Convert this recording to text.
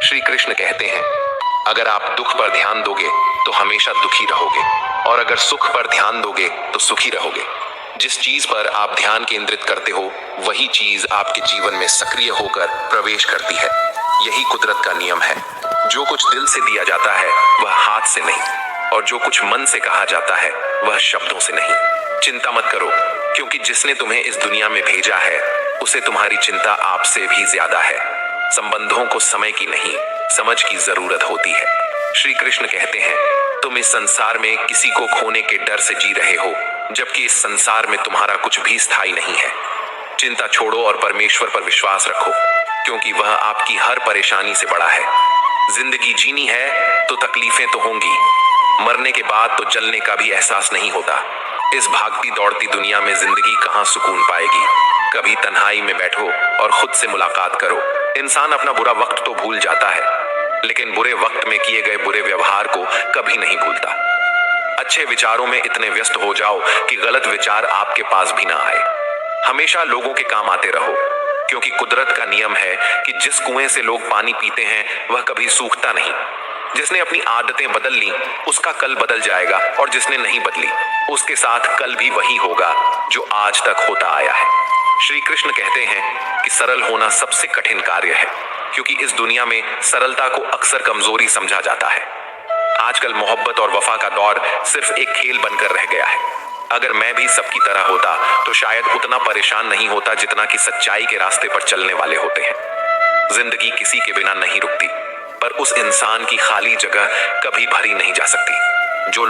श्री कृष्ण कहते हैं, अगर आप दुख पर ध्यान दोगे तो हमेशा दुखी रहोगे, और अगर सुख पर ध्यान दोगे तो सुखी रहोगे। जिस चीज पर आप ध्यान केंद्रित करते हो वही चीज आपके जीवन में सक्रिय होकर प्रवेश करती है। यही कुदरत का नियम है। जो कुछ दिल से दिया जाता है वह हाथ से नहीं, और जो कुछ मन से कहा जाता है वह शब्दों से नहीं। चिंता मत करो, क्योंकि जिसने तुम्हें इस दुनिया में भेजा है उसे तुम्हारी चिंता आपसे भी ज्यादा है। संबंधों को समय की नहीं, समझ की जरूरत होती है। श्री कृष्ण कहते हैं, तुम इस संसार में किसी को खोने के डर से जी रहे हो, जबकि इस संसार में तुम्हारा कुछ भी स्थायी नहीं है। चिंता छोड़ो और परमेश्वर पर विश्वास रखो, क्योंकि वह आपकी हर परेशानी से बड़ा है। जिंदगी जीनी है तो तकलीफें तो होंगी, मरने के बाद तो जलने का भी एहसास नहीं होता। इस भागती दौड़ती दुनिया में जिंदगी कहाँ सुकून पाएगी। कभी तन्हाई में बैठो और खुद से मुलाकात करो। इंसान अपना बुरा वक्त तो भूल जाता है, लेकिन बुरे वक्त में किए गए बुरे व्यवहार को कभी नहीं भूलता। अच्छे विचारों में इतने व्यस्त हो जाओ कि गलत विचार आपके पास भी ना आए। हमेशा लोगों के काम आते रहो, क्योंकि कुदरत का नियम है कि जिस कुएं से लोग पानी पीते हैं वह कभी सूखता नहीं। जिसने अपनी आदतें बदल ली उसका कल बदल जाएगा, और जिसने नहीं बदली उसके साथ कल भी वही होगा जो आज तक होता आया है। श्री कृष्ण कहते हैं कि सरल होना सबसे कठिन कार्य है, क्योंकि इस दुनिया में सरलता को अक्सर कमजोरी समझा जाता है। आजकल मोहब्बत और वफा का दौर सिर्फ एक खेल बनकर रह गया है। अगर मैं भी सबकी तरह होता तो शायद उतना परेशान नहीं होता जितना कि सच्चाई के रास्ते पर चलने वाले होते हैं। जिंदगी किसी के बिना नहीं रुकती, पर उस इंसान की खाली जगह कभी भरी नहीं जा सकती जो लोग